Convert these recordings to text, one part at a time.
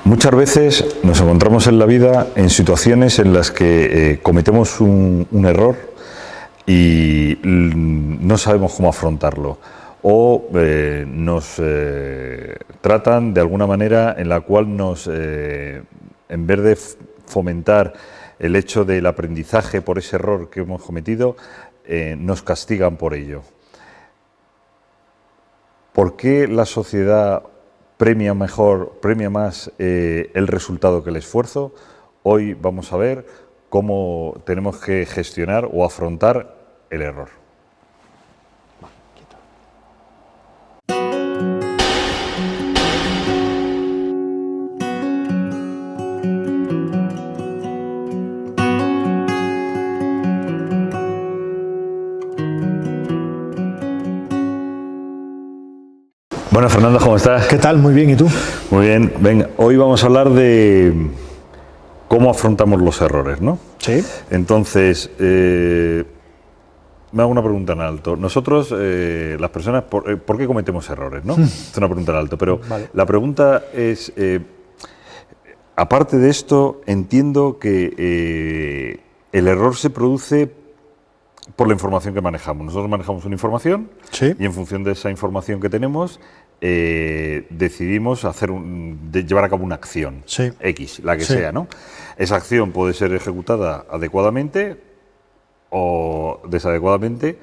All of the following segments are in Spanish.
Muchas veces nos encontramos en la vida en situaciones en las que cometemos un error y no sabemos cómo afrontarlo, o nos tratan de alguna manera en la cual en vez de fomentar el hecho del aprendizaje por ese error que hemos cometido, nos castigan por ello. ¿Por qué la sociedad premia más el resultado que el esfuerzo? Hoy vamos a ver cómo tenemos que gestionar o afrontar el error. Bueno, Fernando, ¿cómo estás? ¿Qué tal? Muy bien, ¿y tú? Muy bien. Venga, hoy vamos a hablar de cómo afrontamos los errores, ¿no? Sí. Entonces, me hago una pregunta en alto. Nosotros, las personas, ¿por qué cometemos errores, no? Es una pregunta en alto, pero Vale. la pregunta es, aparte de esto, entiendo que el error se produce por la información que manejamos. Nosotros manejamos una información, Sí. y en función de esa información que tenemos, decidimos llevar a cabo una acción, Sí. X, la que Sí. sea, ¿no? Esa acción puede ser ejecutada adecuadamente o desadecuadamente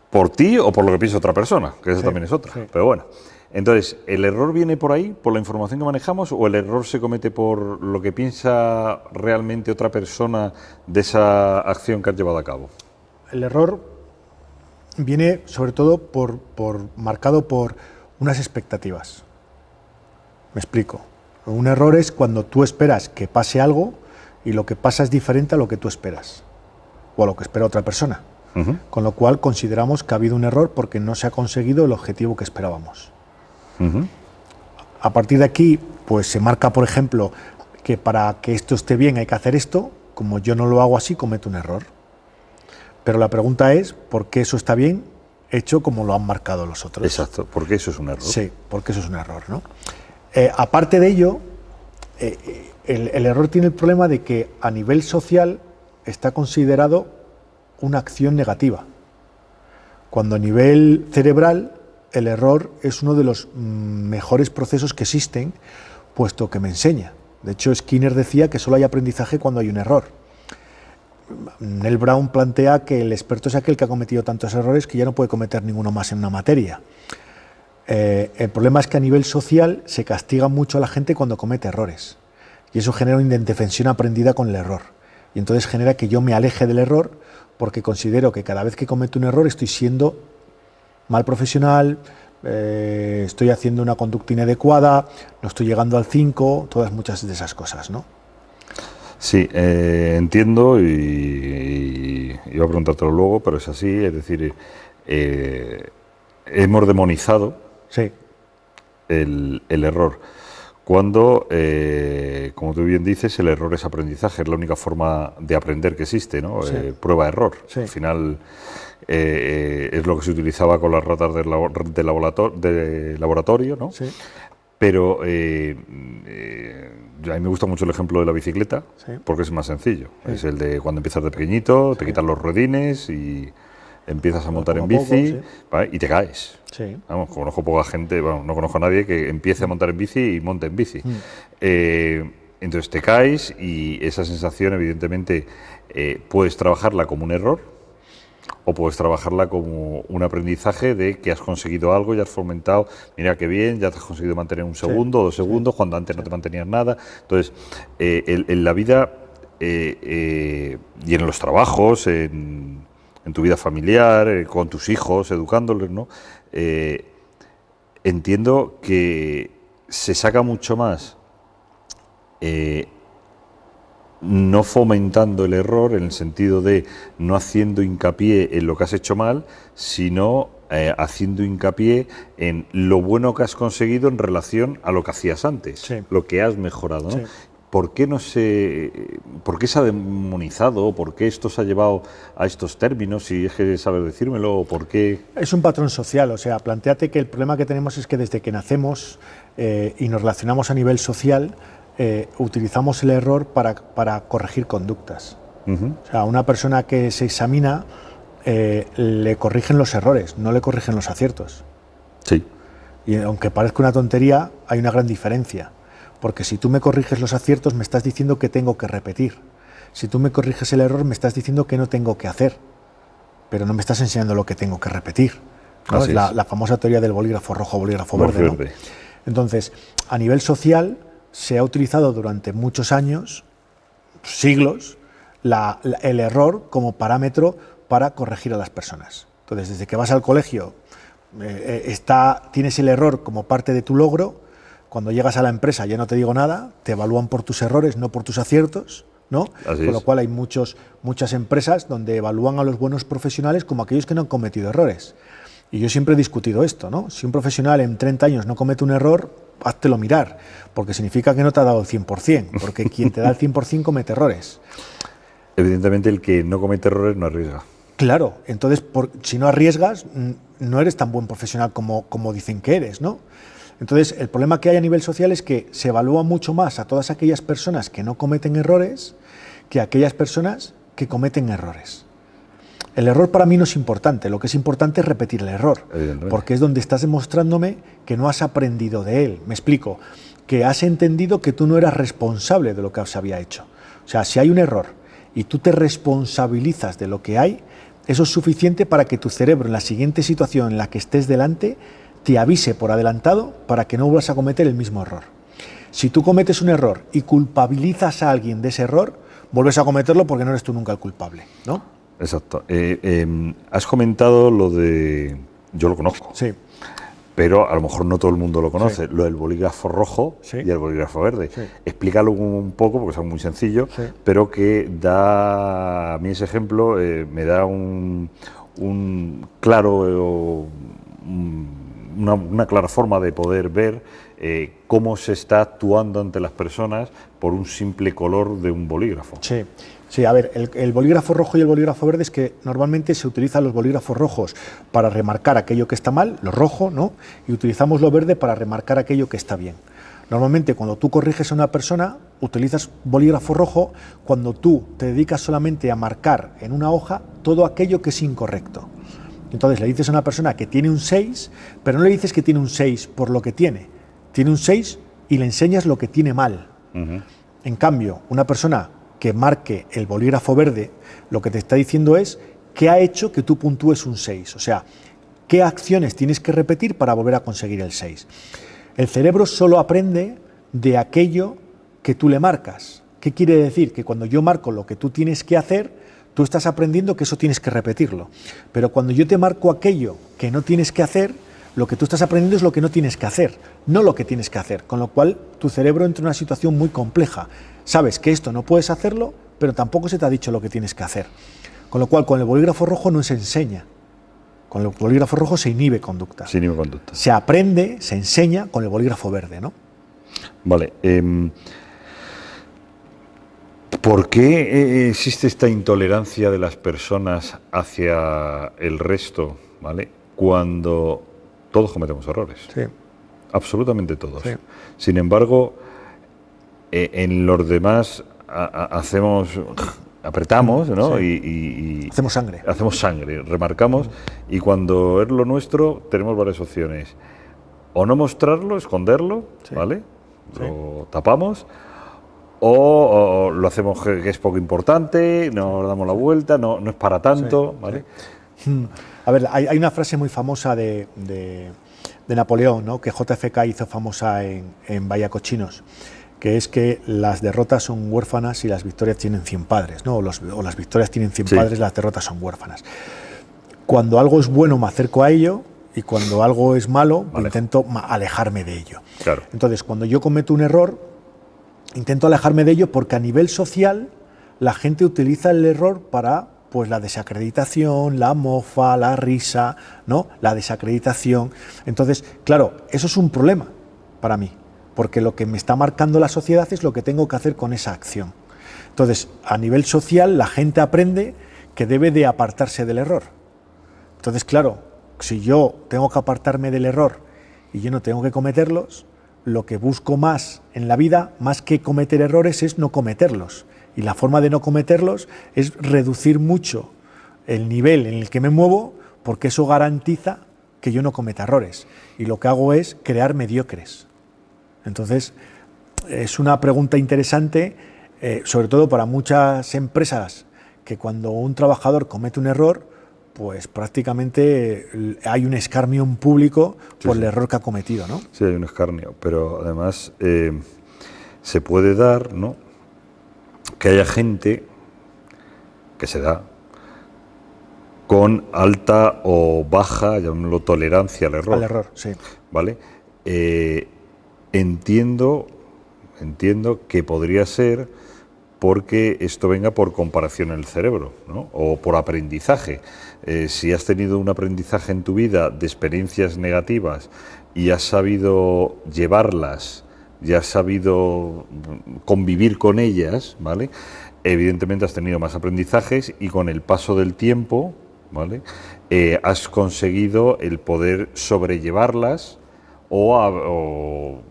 por ti o por lo que piensa otra persona, que eso Sí. también es otra. Sí. Pero bueno, entonces, ¿el error viene por ahí, por la información que manejamos, o el error se comete por lo que piensa realmente otra persona de esa acción que has llevado a cabo? El error viene sobre todo marcado por unas expectativas. Me explico. Un error es cuando tú esperas que pase algo y lo que pasa es diferente a lo que tú esperas o a lo que espera otra persona. Uh-huh. Con lo cual consideramos que ha habido un error porque no se ha conseguido el objetivo que esperábamos. Uh-huh. A partir de aquí, pues se marca, por ejemplo, que para que esto esté bien hay que hacer esto. Como yo no lo hago así, cometo un error. Pero la pregunta es, ¿por qué eso está bien hecho como lo han marcado los otros? Exacto, porque eso es un error. Sí, porque eso es un error, ¿no? Aparte de ello, el error tiene el problema de que a nivel social está considerado una acción negativa, cuando a nivel cerebral el error es uno de los mejores procesos que existen, puesto que me enseña. De hecho, Skinner decía que solo hay aprendizaje cuando hay un error. Neil Brown plantea que el experto es aquel que ha cometido tantos errores que ya no puede cometer ninguno más en una materia. El problema es que a nivel social se castiga mucho a la gente cuando comete errores, y eso genera una indefensión aprendida con el error, y entonces genera que yo me aleje del error porque considero que cada vez que cometo un error estoy siendo mal profesional, estoy haciendo una conducta inadecuada, no estoy llegando al 5, muchas de esas cosas, ¿no? Sí, entiendo y iba a preguntártelo luego, pero es así, es decir, hemos demonizado Sí. el error, cuando, como tú bien dices, el error es aprendizaje, es la única forma de aprender que existe, ¿no? Sí. Prueba-error. Sí. Al final es lo que se utilizaba con las ratas de laboratorio, ¿no? Sí. Pero a mí me gusta mucho el ejemplo de la bicicleta, Sí. porque es más sencillo. Sí. Es el de cuando empiezas de pequeñito, te Sí. quitas los ruedines y empiezas a montar en Poco a poco, bici, sí. ¿vale? Y te caes. Sí. Vamos, conozco poca gente, bueno, no conozco a nadie que empiece a montar en bici y monte en bici. Entonces te caes y esa sensación, evidentemente, puedes trabajarla como un error o puedes trabajarla como un aprendizaje de que has conseguido algo y has fomentado, mira qué bien, ya te has conseguido mantener un segundo o 2 segundos, cuando antes no te mantenías nada. Entonces, en la vida y en los trabajos, en tu vida familiar, con tus hijos, educándoles, ¿no? Entiendo que se saca mucho más no fomentando el error, en el sentido de no haciendo hincapié en lo que has hecho mal, sino haciendo hincapié en lo bueno que has conseguido en relación a lo que hacías antes, Sí. lo que has mejorado, ¿no? Sí. ¿por qué por qué se ha demonizado? ¿Por qué esto se ha llevado a estos términos? Si es que sabes decírmelo, ¿o por qué? Es un patrón social, o sea, plantéate que el problema que tenemos es que desde que nacemos y nos relacionamos a nivel social, utilizamos el error para corregir conductas. O sea, a una persona que se examina le corrigen los errores, no le corrigen los aciertos. Sí. Y aunque parezca una tontería, hay una gran diferencia. Porque si tú me corriges los aciertos, me estás diciendo que tengo que repetir. Si tú me corriges el error, me estás diciendo que no tengo que hacer. Pero no me estás enseñando lo que tengo que repetir, ¿no? Es la famosa teoría del bolígrafo rojo, bolígrafo verde, ¿no? Entonces, a nivel social, se ha utilizado durante muchos años, siglos, el error como parámetro para corregir a las personas. Entonces, desde que vas al colegio, tienes el error como parte de tu logro. Cuando llegas a la empresa, ya no te digo nada, te evalúan por tus errores, no por tus aciertos, ¿no? Con lo cual hay muchas empresas donde evalúan a los buenos profesionales como aquellos que no han cometido errores. Y yo siempre he discutido esto, ¿no? Si un profesional en 30 años no comete un error, háztelo mirar, porque significa que no te ha dado el 100%, porque quien te da el 100% comete errores. Evidentemente el que no comete errores no arriesga. Claro, entonces si no arriesgas, no eres tan buen profesional como dicen que eres, ¿no? Entonces, el problema que hay a nivel social es que se evalúa mucho más a todas aquellas personas que no cometen errores que a aquellas personas que cometen errores. El error para mí no es importante, lo que es importante es repetir el error, porque es donde estás demostrándome que no has aprendido de él. Me explico, que has entendido que tú no eras responsable de lo que se había hecho. O sea, si hay un error y tú te responsabilizas de lo que hay, eso es suficiente para que tu cerebro en la siguiente situación en la que estés delante te avise por adelantado para que no vuelvas a cometer el mismo error. Si tú cometes un error y culpabilizas a alguien de ese error, vuelves a cometerlo porque no eres tú nunca el culpable, ¿no? Exacto. Has comentado lo de... Yo lo conozco. Sí. Pero a lo mejor no todo el mundo lo conoce. Sí. Lo del bolígrafo rojo y el bolígrafo verde. Sí. Explícalo un poco, porque es muy sencillo, pero que da... A mí ese ejemplo me da un claro... Una clara forma de poder ver cómo se está actuando ante las personas por un simple color de un bolígrafo. Sí, a ver, el bolígrafo rojo y el bolígrafo verde es que normalmente se utilizan los bolígrafos rojos para remarcar aquello que está mal, lo rojo, ¿no? Y utilizamos lo verde para remarcar aquello que está bien. Normalmente cuando tú corriges a una persona, utilizas bolígrafo rojo cuando tú te dedicas solamente a marcar en una hoja todo aquello que es incorrecto. Entonces le dices a una persona que tiene un 6, pero no le dices que tiene un 6 por lo que tiene. Tiene un 6 y le enseñas lo que tiene mal. En cambio, una persona que marque el bolígrafo verde, lo que te está diciendo es qué ha hecho que tú puntúes un 6. O sea, qué acciones tienes que repetir para volver a conseguir el 6. El cerebro solo aprende de aquello que tú le marcas. ¿Qué quiere decir? Que cuando yo marco lo que tú tienes que hacer, tú estás aprendiendo que eso tienes que repetirlo. Pero cuando yo te marco aquello que no tienes que hacer, lo que tú estás aprendiendo es lo que no tienes que hacer, no lo que tienes que hacer. Con lo cual, tu cerebro entra en una situación muy compleja. Sabes que esto no puedes hacerlo, pero tampoco se te ha dicho lo que tienes que hacer. Con lo cual, con el bolígrafo rojo no se enseña. Con el bolígrafo rojo se inhibe conducta. Se inhibe conducta. Se aprende, se enseña con el bolígrafo verde, ¿no? Vale. ¿Por qué existe esta intolerancia de las personas hacia el resto, ¿vale? Cuando todos cometemos errores? Sí. Absolutamente todos. Sí. Sin embargo, en los demás apretamos, ¿no? Sí. Y hacemos sangre. Hacemos sangre, remarcamos, y cuando es lo nuestro tenemos varias opciones. O no mostrarlo, esconderlo, ¿vale? Lo tapamos. O lo hacemos que es poco importante, nos damos la vuelta, no es para tanto, ¿vale? A ver, hay una frase muy famosa de Napoleón, ¿no? Que JFK hizo famosa en Vaya Cochinos, que es que las derrotas son huérfanas y las victorias tienen 100 padres, ¿no? O las victorias tienen 100 padres, las derrotas son huérfanas. Cuando algo es bueno me acerco a ello, y cuando algo es malo intento alejarme de ello. Claro. Entonces, cuando yo cometo un error, intento alejarme de ello porque a nivel social la gente utiliza el error para pues la desacreditación, la mofa, la risa, ¿no? La desacreditación. Entonces, claro, eso es un problema para mí, porque lo que me está marcando la sociedad es lo que tengo que hacer con esa acción. Entonces, a nivel social, la gente aprende que debe de apartarse del error. Entonces, claro, si yo tengo que apartarme del error y yo no tengo que cometerlos, lo que busco más en la vida, más que cometer errores, es no cometerlos. Y la forma de no cometerlos es reducir mucho el nivel en el que me muevo, porque eso garantiza que yo no cometa errores. Y lo que hago es crear mediocres. Entonces, es una pregunta interesante, sobre todo para muchas empresas, que cuando un trabajador comete un error, pues prácticamente hay un escarnio en público por el error que ha cometido, ¿no? Sí, hay un escarnio, pero además se puede dar, ¿no?, que haya gente que se da con alta o baja, llamémoslo, tolerancia al error. Al error, sí. ¿Vale? Entiendo que podría ser porque esto venga por comparación en el cerebro, ¿no?, o por aprendizaje. Si has tenido un aprendizaje en tu vida de experiencias negativas y has sabido llevarlas, y has sabido convivir con ellas, ¿vale?, evidentemente has tenido más aprendizajes y con el paso del tiempo, ¿vale?, has conseguido el poder sobrellevarlas o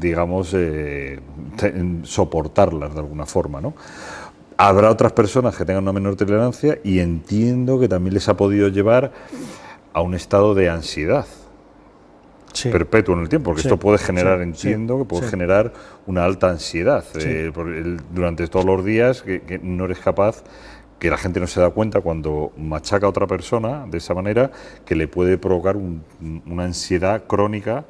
digamos, soportarlas de alguna forma, ¿no? Habrá otras personas que tengan una menor tolerancia y entiendo que también les ha podido llevar a un estado de ansiedad perpetuo en el tiempo, porque esto puede generar, entiendo que puede generar una alta ansiedad durante todos los días, que no eres capaz, que la gente no se da cuenta cuando machaca a otra persona de esa manera, que le puede provocar una ansiedad crónica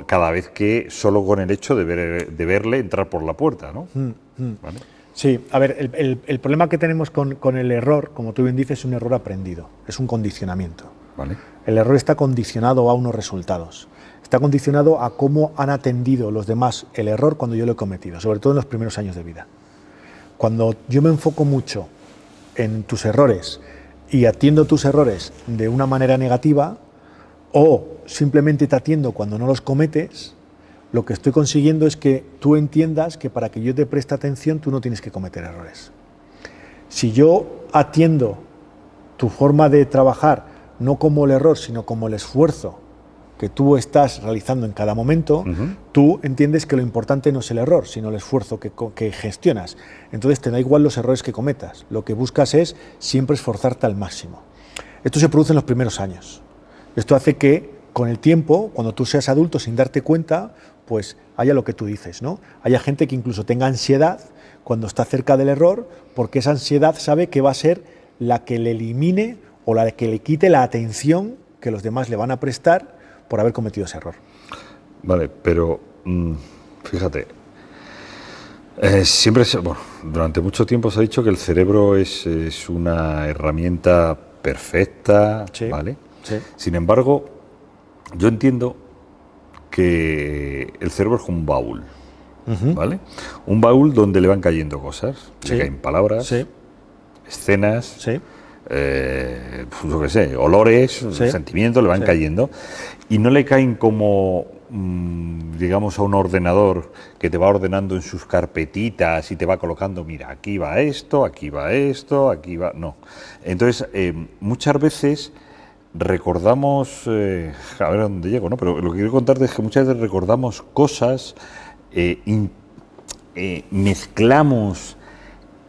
cada vez que, solo con el hecho de verle entrar por la puerta, ¿no? ¿Vale? Sí, a ver, el problema que tenemos con el error, como tú bien dices, es un error aprendido, es un condicionamiento. ¿Vale? El error está condicionado a unos resultados, está condicionado a cómo han atendido los demás el error cuando yo lo he cometido, sobre todo en los primeros años de vida. Cuando yo me enfoco mucho en tus errores y atiendo tus errores de una manera negativa, o simplemente te atiendo cuando no los cometes, lo que estoy consiguiendo es que tú entiendas que para que yo te preste atención tú no tienes que cometer errores. Si yo atiendo tu forma de trabajar no como el error, sino como el esfuerzo que tú estás realizando en cada momento, tú entiendes que lo importante no es el error, sino el esfuerzo que gestionas. Entonces te da igual los errores que cometas. Lo que buscas es siempre esforzarte al máximo. Esto se produce en los primeros años. Esto hace que con el tiempo, cuando tú seas adulto sin darte cuenta, pues haya lo que tú dices, ¿no? Haya gente que incluso tenga ansiedad cuando está cerca del error, porque esa ansiedad sabe que va a ser la que le elimine o la que le quite la atención que los demás le van a prestar por haber cometido ese error. Vale, pero fíjate, siempre durante mucho tiempo se ha dicho que el cerebro es una herramienta perfecta, ¿vale? Sí. Sin embargo, yo entiendo que el cerebro es como un baúl, ¿vale? Un baúl donde le van cayendo cosas, le caen palabras, escenas, yo qué sé, olores, sentimientos, le van cayendo, y no le caen como, digamos, a un ordenador que te va ordenando en sus carpetitas y te va colocando, mira, aquí va esto, aquí va esto, aquí va... No. Entonces, muchas veces recordamos, a ver a dónde llego, ¿no? Pero lo que quiero contarte es que muchas veces recordamos cosas, mezclamos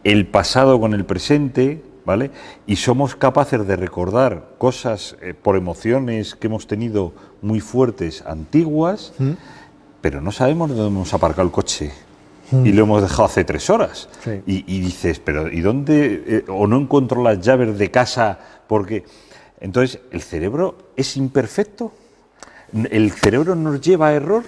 el pasado con el presente, ¿vale? Y somos capaces de recordar cosas por emociones que hemos tenido muy fuertes, antiguas, pero no sabemos dónde hemos aparcado el coche y lo hemos dejado hace 3 horas. Y dices, pero ¿y dónde? O no encuentro las llaves de casa porque... Entonces, ¿el cerebro es imperfecto? ¿El cerebro nos lleva a error?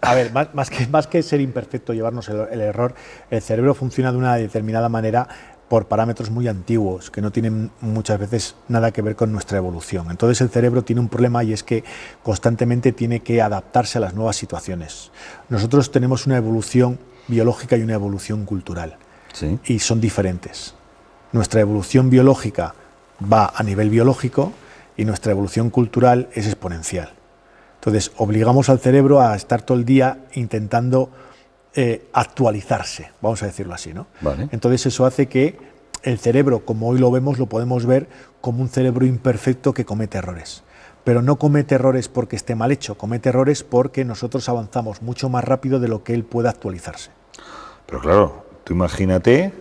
A ver, más que ser imperfecto, llevarnos el error, el cerebro funciona de una determinada manera por parámetros muy antiguos, que no tienen muchas veces nada que ver con nuestra evolución. Entonces el cerebro tiene un problema y es que constantemente tiene que adaptarse a las nuevas situaciones. Nosotros tenemos una evolución biológica y una evolución cultural, y son diferentes. Nuestra evolución biológica va a nivel biológico y nuestra evolución cultural es exponencial. Entonces, obligamos al cerebro a estar todo el día intentando actualizarse, vamos a decirlo así, ¿no? Vale. Entonces, eso hace que el cerebro, como hoy lo vemos, lo podemos ver como un cerebro imperfecto que comete errores. Pero no comete errores porque esté mal hecho, comete errores porque nosotros avanzamos mucho más rápido de lo que él pueda actualizarse. Pero claro, tú imagínate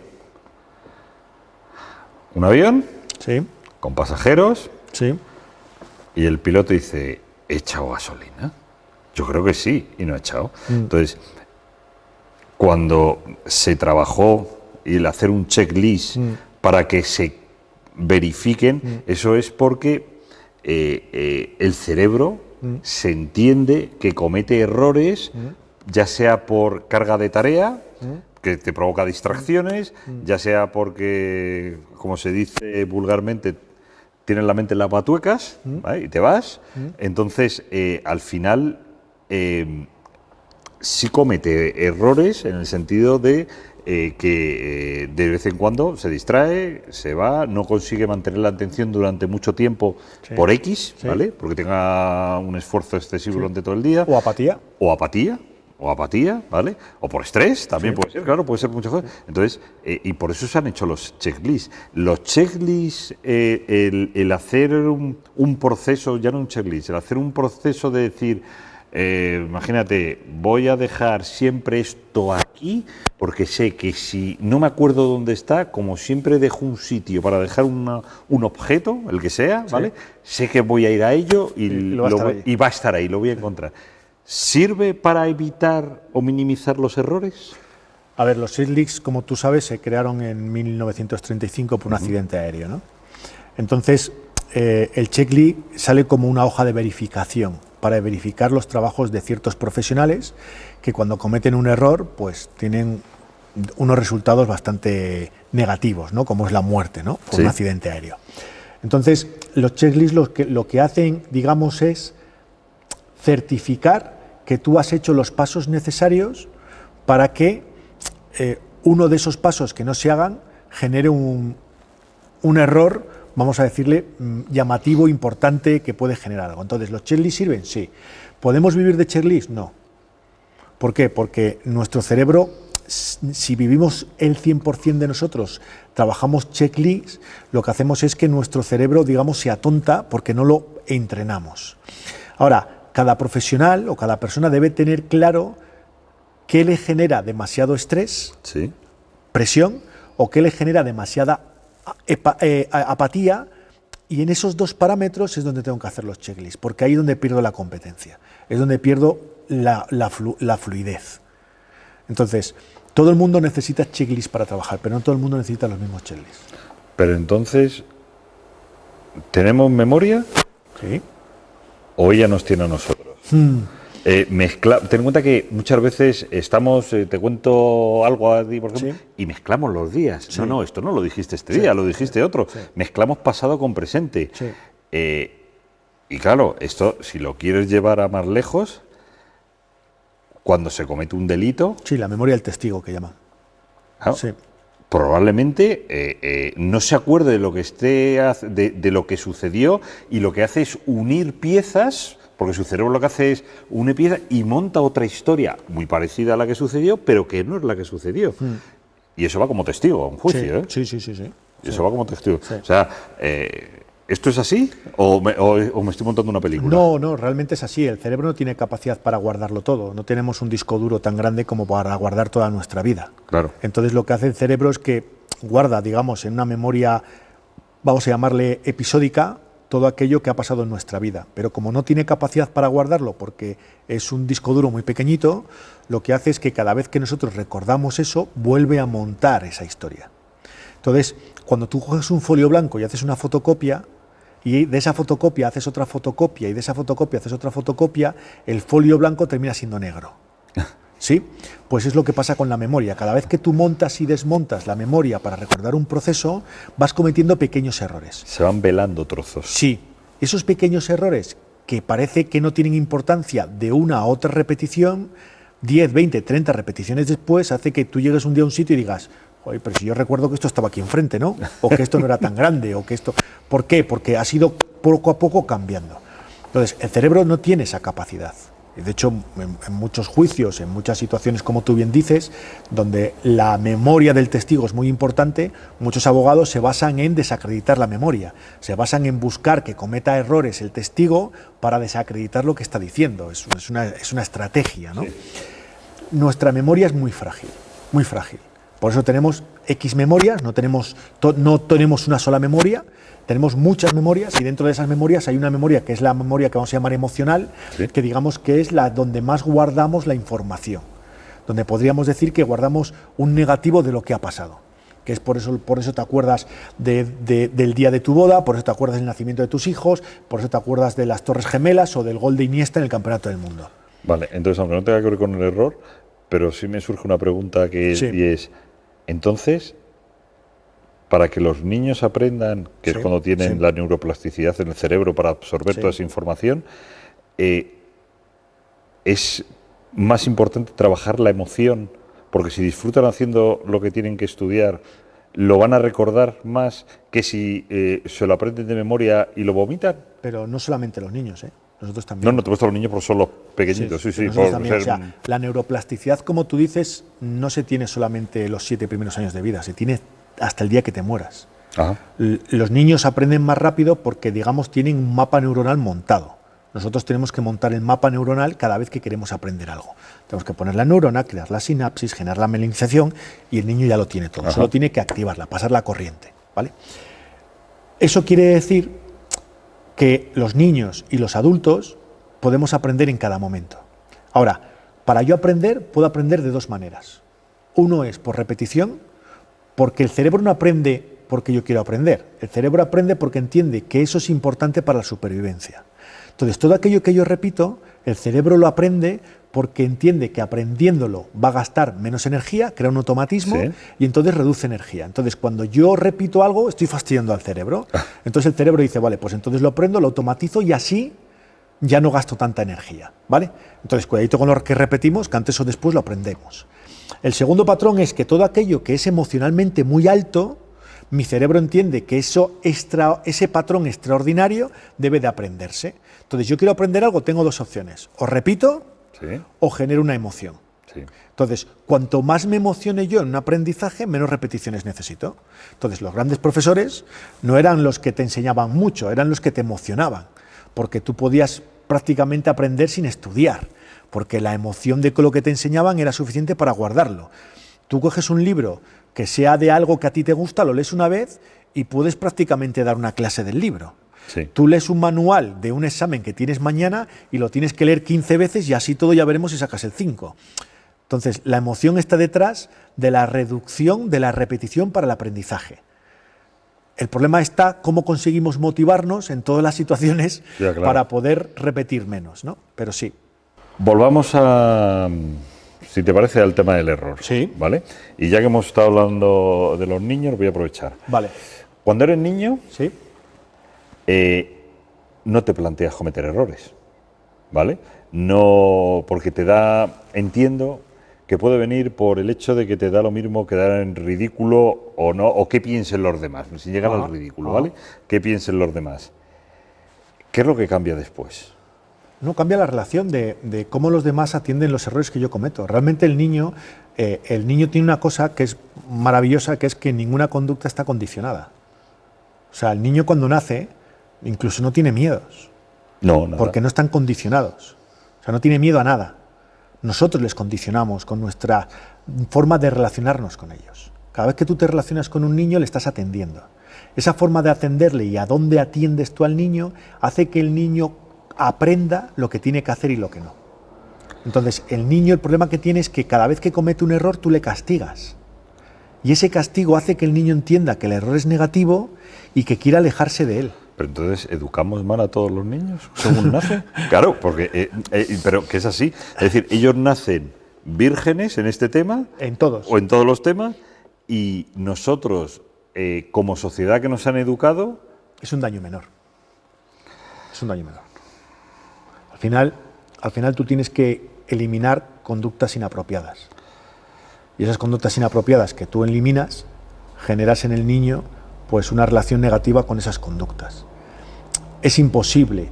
un avión Sí, con pasajeros sí. y el piloto dice, ¿he echado gasolina? Yo creo que sí, y no ha echado. Entonces, cuando se trabajó el hacer un checklist para que se verifiquen, eso es porque el cerebro se entiende que comete errores, ya sea por carga de tarea, que te provoca distracciones, ya sea porque, como se dice vulgarmente, tienes la mente en las batuecas, ¿vale? Y te vas. Entonces, al final, sí comete errores en el sentido de que de vez en cuando se distrae, se va, no consigue mantener la atención durante mucho tiempo por X, ¿vale? Porque tenga un esfuerzo excesivo durante todo el día. O apatía. O apatía, ¿vale? O por estrés, también puede ser, claro, puede ser muchas cosas. Entonces, y por eso se han hecho los checklists. Los checklists, el hacer un proceso, ya no un checklist, el hacer un proceso de decir, imagínate, voy a dejar siempre esto aquí, porque sé que si no me acuerdo dónde está, como siempre dejo un sitio para dejar un objeto, el que sea, ¿vale? Sé que voy a ir a ello y va a estar ahí, lo voy a encontrar. ¿Sirve para evitar o minimizar los errores? A ver, los checklists, como tú sabes, se crearon en 1935 por un accidente aéreo, ¿no? Entonces, el checklist sale como una hoja de verificación para verificar los trabajos de ciertos profesionales que cuando cometen un error, pues tienen unos resultados bastante negativos, ¿no? Como es la muerte, ¿no? Por un accidente aéreo. Entonces, los checklists lo que hacen, digamos, es certificar que tú has hecho los pasos necesarios para que uno de esos pasos que no se hagan genere un error, vamos a decirle, llamativo, importante, que puede generar algo. Entonces, ¿los checklists sirven? Sí. ¿Podemos vivir de checklists? No. ¿Por qué? Porque nuestro cerebro, si vivimos el 100% de nosotros, trabajamos checklists, lo que hacemos es que nuestro cerebro, digamos, se atonta porque no lo entrenamos. Ahora, cada profesional o cada persona debe tener claro qué le genera demasiado estrés, presión, o qué le genera demasiada apatía, y en esos dos parámetros es donde tengo que hacer los checklists, porque ahí es donde pierdo la competencia, es donde pierdo la fluidez. Entonces, todo el mundo necesita checklists para trabajar, pero no todo el mundo necesita los mismos checklists. Pero entonces, ¿tenemos memoria? Sí. ¿O ella nos tiene a nosotros? Ten en cuenta que muchas veces estamos, te cuento algo a ti, por ejemplo, y mezclamos los días. No, esto no lo dijiste este día, lo dijiste otro. Mezclamos pasado con presente. Y claro, esto, si lo quieres llevar a más lejos, cuando se comete un delito... Sí, la memoria del testigo, que llaman. Claro, probablemente no se acuerde de lo que de lo que sucedió, y lo que hace es unir piezas, porque su cerebro lo que hace es unir piezas y monta otra historia muy parecida a la que sucedió, pero que no es la que sucedió. Y eso va como testigo a un juicio, ¿eh? Sí. Y eso va como testigo. O sea, ¿esto es así o me estoy montando una película? No, realmente es así. El cerebro no tiene capacidad para guardarlo todo. No tenemos un disco duro tan grande como para guardar toda nuestra vida. Claro. Entonces, lo que hace el cerebro es que guarda, digamos, en una memoria, vamos a llamarle episódica, todo aquello que ha pasado en nuestra vida. Pero como no tiene capacidad para guardarlo, porque es un disco duro muy pequeñito, lo que hace es que cada vez que nosotros recordamos eso, vuelve a montar esa historia. Entonces, cuando tú coges un folio blanco y haces una fotocopia, y de esa fotocopia haces otra fotocopia, y de esa fotocopia haces otra fotocopia, el folio blanco termina siendo negro. ¿Sí? Pues es lo que pasa con la memoria. Cada vez que tú montas y desmontas la memoria para recordar un proceso, vas cometiendo pequeños errores. Se van velando trozos. Sí. Esos pequeños errores que parece que no tienen importancia de una a otra repetición, 10, 20, 30 repeticiones después, hace que tú llegues un día a un sitio y digas, oye, pero si yo recuerdo que esto estaba aquí enfrente, ¿no? O que esto no era tan grande, o que esto... ¿Por qué? Porque ha sido poco a poco cambiando. Entonces, el cerebro no tiene esa capacidad. De hecho, en muchos juicios, en muchas situaciones, como tú bien dices, donde la memoria del testigo es muy importante, muchos abogados se basan en desacreditar la memoria, se basan en buscar que cometa errores el testigo para desacreditar lo que está diciendo. Es una estrategia, ¿no? Sí. Nuestra memoria es muy frágil, muy frágil. Por eso tenemos X memorias, no tenemos una sola memoria. Tenemos muchas memorias y dentro de esas memorias hay una memoria que es la memoria que vamos a llamar emocional, ¿sí? Que digamos que es la donde más guardamos la información, donde podríamos decir que guardamos un negativo de lo que ha pasado, que es por eso te acuerdas del día de tu boda, por eso te acuerdas del nacimiento de tus hijos, por eso te acuerdas de las Torres Gemelas o del gol de Iniesta en el Campeonato del Mundo. Vale, entonces aunque no tenga que ver con el error, pero sí me surge una pregunta que sí. Y es, entonces, para que los niños aprendan, que sí, es cuando tienen sí. la neuroplasticidad en el cerebro para absorber sí. toda esa información, es más importante trabajar la emoción, porque si disfrutan haciendo lo que tienen que estudiar, lo van a recordar más que si se lo aprenden de memoria y lo vomitan. Pero no solamente los niños, nosotros también. No te he puesto a los niños, porque son los pequeñitos, sí. Nosotros también, o sea, la neuroplasticidad, como tú dices, no se tiene solamente los 7 primeros años de vida, se tiene hasta el día que te mueras. Ajá. Los niños aprenden más rápido porque, digamos, tienen un mapa neuronal montado. Nosotros tenemos que montar el mapa neuronal cada vez que queremos aprender algo. Tenemos que poner la neurona, crear la sinapsis, generar la mielinización y el niño ya lo tiene todo. Ajá. Solo tiene que activarla, pasar la corriente, ¿vale? Eso quiere decir que los niños y los adultos podemos aprender en cada momento. Ahora, para yo aprender, puedo aprender de dos maneras. Uno es por repetición, porque el cerebro no aprende porque yo quiero aprender. El cerebro aprende porque entiende que eso es importante para la supervivencia. Entonces, todo aquello que yo repito, el cerebro lo aprende porque entiende que aprendiéndolo va a gastar menos energía, crea un automatismo sí. y entonces reduce energía. Entonces, cuando yo repito algo, estoy fastidiando al cerebro. Entonces el cerebro dice, vale, pues entonces lo aprendo, lo automatizo y así ya no gasto tanta energía, ¿vale? Entonces, cuidadito con lo que repetimos, que antes o después lo aprendemos. El segundo patrón es que todo aquello que es emocionalmente muy alto, mi cerebro entiende que ese patrón extraordinario debe de aprenderse. Entonces, yo quiero aprender algo, tengo dos opciones. O repito sí. o genero una emoción. Sí. Entonces, cuanto más me emocione yo en un aprendizaje, menos repeticiones necesito. Entonces, los grandes profesores no eran los que te enseñaban mucho, eran los que te emocionaban, porque tú podías prácticamente aprender sin estudiar, porque la emoción de lo que te enseñaban era suficiente para guardarlo. Tú coges un libro que sea de algo que a ti te gusta, lo lees una vez y puedes prácticamente dar una clase del libro. Sí. Tú lees un manual de un examen que tienes mañana y lo tienes que leer 15 veces y así todo ya veremos si sacas el 5. Entonces, la emoción está detrás de la reducción de la repetición para el aprendizaje. El problema está cómo conseguimos motivarnos en todas las situaciones ya, claro. para poder repetir menos, ¿no? Pero sí. Volvamos a, si te parece, al tema del error. Sí. ¿Vale? Y ya que hemos estado hablando de los niños, voy a aprovechar. Vale. Cuando eres niño, sí. No te planteas cometer errores, ¿vale? No, porque te da, entiendo que puede venir por el hecho de que te da lo mismo quedar en ridículo o no, o qué piensen los demás, sin llegar al ridículo, ¿vale? ¿Qué piensen los demás? ¿Qué es lo que cambia después? No, cambia la relación de cómo los demás atienden los errores que yo cometo. Realmente el niño tiene una cosa que es maravillosa, que es que ninguna conducta está condicionada. O sea, el niño cuando nace incluso no tiene miedos. No, nada. Porque no están condicionados. O sea, no tiene miedo a nada. Nosotros les condicionamos con nuestra forma de relacionarnos con ellos. Cada vez que tú te relacionas con un niño, le estás atendiendo. Esa forma de atenderle y a dónde atiendes tú al niño hace que el niño aprenda lo que tiene que hacer y lo que no. Entonces, el niño, el problema que tiene es que cada vez que comete un error, tú le castigas. Y ese castigo hace que el niño entienda que el error es negativo y que quiera alejarse de él. Pero entonces, ¿educamos mal a todos los niños según nacen? Claro, porque, pero que es así. Es decir, ellos nacen vírgenes en este tema. En todos. O en todos los temas. Y nosotros, como sociedad que nos han educado... Es un daño menor. Es un daño menor. Al final tú tienes que eliminar conductas inapropiadas. Y esas conductas inapropiadas que tú eliminas, generas en el niño pues una relación negativa con esas conductas. Es imposible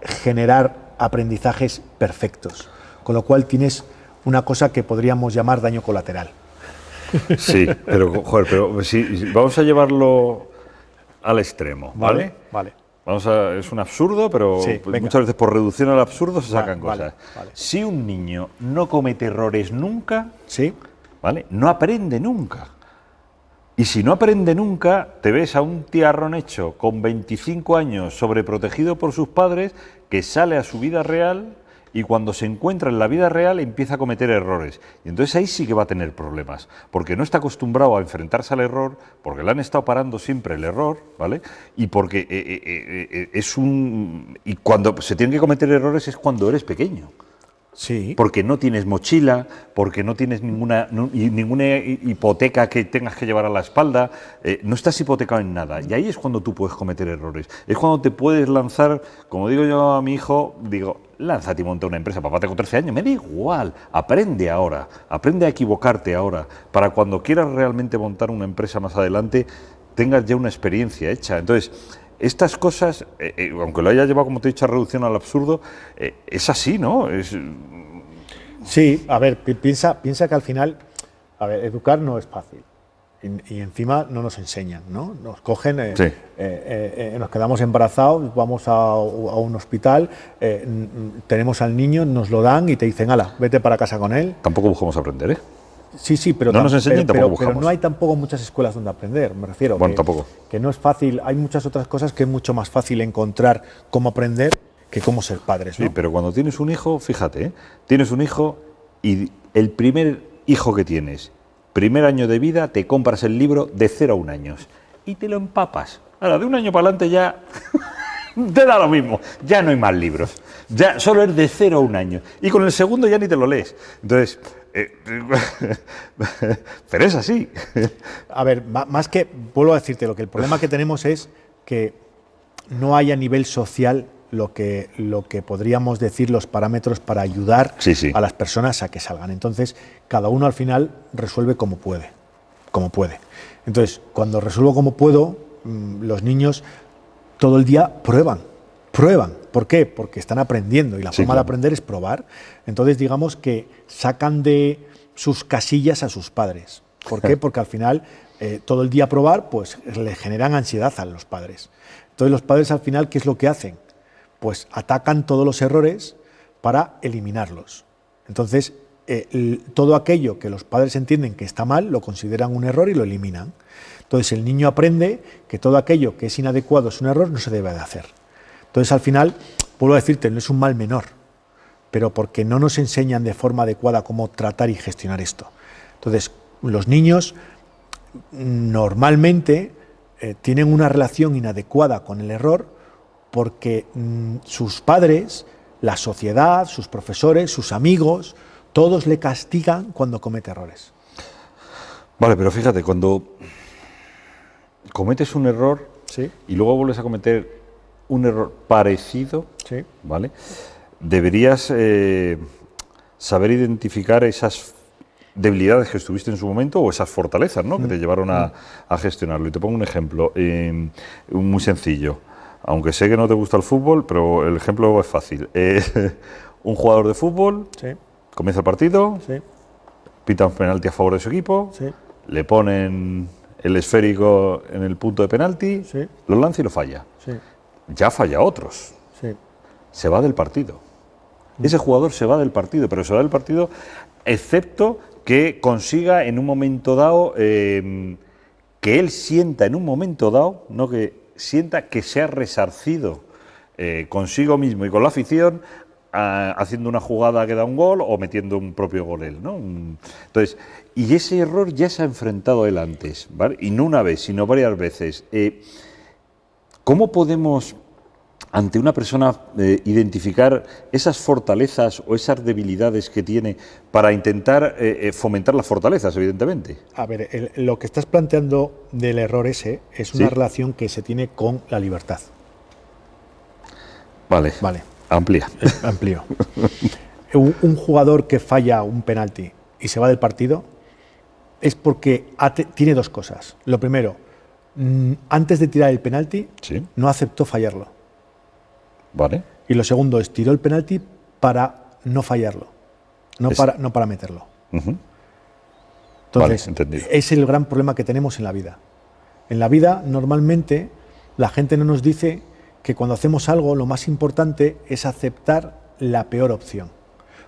generar aprendizajes perfectos. Con lo cual tienes una cosa que podríamos llamar daño colateral. Sí, pero, joder, pero sí, vamos a llevarlo al extremo, ¿vale? Vale. Es un absurdo, pero Sí, muchas veces por reducción al absurdo se sacan Vale, cosas. vale. Si un niño no comete errores nunca, Sí, ¿vale? No aprende nunca. Y si no aprende nunca, te ves a un tiarrón hecho con 25 años sobreprotegido por sus padres que sale a su vida real y cuando se encuentra en la vida real empieza a cometer errores. Y entonces ahí sí que va a tener problemas, porque no está acostumbrado a enfrentarse al error, porque le han estado parando siempre el error, ¿vale? Y porque y cuando se tienen que cometer errores es cuando eres pequeño. sí. Porque no tienes mochila, porque no tienes ninguna hipoteca que tengas que llevar a la espalda, no estás hipotecado en nada. Y ahí es cuando tú puedes cometer errores. Es cuando te puedes lanzar, como digo yo a mi hijo, digo, lánzate y monta una empresa. Papá, tengo 13 años, me da igual, aprende ahora, aprende a equivocarte ahora, para cuando quieras realmente montar una empresa más adelante, tengas ya una experiencia hecha. Entonces, estas cosas, aunque lo haya llevado, como te he dicho, a reducción al absurdo, es así, ¿no? Sí, a ver, piensa que al final, a ver, educar no es fácil. Y encima no nos enseñan, ¿no? Nos cogen, Sí. nos quedamos embarazados, vamos a un hospital, tenemos al niño, nos lo dan y te dicen, ala, vete para casa con él. Tampoco buscamos aprender, ¿eh? Sí, pero, No nos enseñan y tampoco buscamos. pero no hay tampoco muchas escuelas donde aprender, me refiero. Bueno, tampoco. Que no es fácil, hay muchas otras cosas que es mucho más fácil encontrar cómo aprender que cómo ser padres, ¿no? Sí, pero cuando tienes un hijo, fíjate, ¿eh? Tienes un hijo y el primer hijo que tienes, primer año de vida, te compras el libro de 0 a 1 año y te lo empapas. Ahora, de 1 año para adelante ya te da lo mismo, ya no hay más libros, ya solo es de 0 a 1 año. Y con el segundo ya ni te lo lees. Entonces, pero es así. A ver, más que, vuelvo a decirte, lo que el problema que tenemos es que no hay a nivel social lo que podríamos decir los parámetros para ayudar Sí. a las personas a que salgan. Entonces, cada uno al final resuelve como puede. Entonces, cuando resuelvo como puedo, los niños todo el día prueban. ¿Por qué? Porque están aprendiendo y la forma de aprender es probar. Entonces, digamos que sacan de sus casillas a sus padres. ¿Por qué? Porque al final todo el día probar, pues le generan ansiedad a los padres. Entonces, los padres al final, ¿qué es lo que hacen? Pues atacan todos los errores para eliminarlos. Entonces, todo aquello que los padres entienden que está mal, lo consideran un error y lo eliminan. Entonces, el niño aprende que todo aquello que es inadecuado es un error, no se debe de hacer. Entonces, al final, vuelvo a decirte, no es un mal menor, pero porque no nos enseñan de forma adecuada cómo tratar y gestionar esto. Entonces, los niños normalmente tienen una relación inadecuada con el error porque sus padres, la sociedad, sus profesores, sus amigos, todos le castigan cuando comete errores. Vale, pero fíjate, cuando cometes un error Sí. y luego vuelves a cometer un error parecido, Sí. ¿vale? Deberías saber identificar esas debilidades que estuviste en su momento o esas fortalezas, ¿no? Que te llevaron a gestionarlo. Y te pongo un ejemplo muy sencillo. Aunque sé que no te gusta el fútbol, pero el ejemplo es fácil. Un jugador de fútbol Sí. comienza el partido, Sí. pita un penalti a favor de su equipo, Sí. le ponen el esférico en el punto de penalti, Sí. lo lanza y lo falla. Sí. Ya falla otros. Sí. Se va del partido. Ese jugador se va del partido, pero se va del partido excepto que consiga en un momento dado, que él sienta en un momento dado, no que sienta que se ha resarcido consigo mismo y con la afición, haciendo una jugada que da un gol o metiendo un propio gol él, ¿no? Entonces, y ese error ya se ha enfrentado él antes, ¿vale? Y no una vez, sino varias veces. ¿Cómo podemos, ante una persona, identificar esas fortalezas o esas debilidades que tiene para intentar fomentar las fortalezas, evidentemente? A ver, lo que estás planteando del error ese es una ¿Sí? relación que se tiene con la libertad. Vale. Vale. Amplía. Amplio. Un jugador que falla un penalti y se va del partido es porque tiene dos cosas. Lo primero, antes de tirar el penalti, Sí. no aceptó fallarlo. Vale. Y lo segundo es, tiró el penalti para no fallarlo, no para meterlo. Entonces, es el gran problema que tenemos en la vida. En la vida, normalmente, la gente no nos dice que cuando hacemos algo, lo más importante es aceptar la peor opción,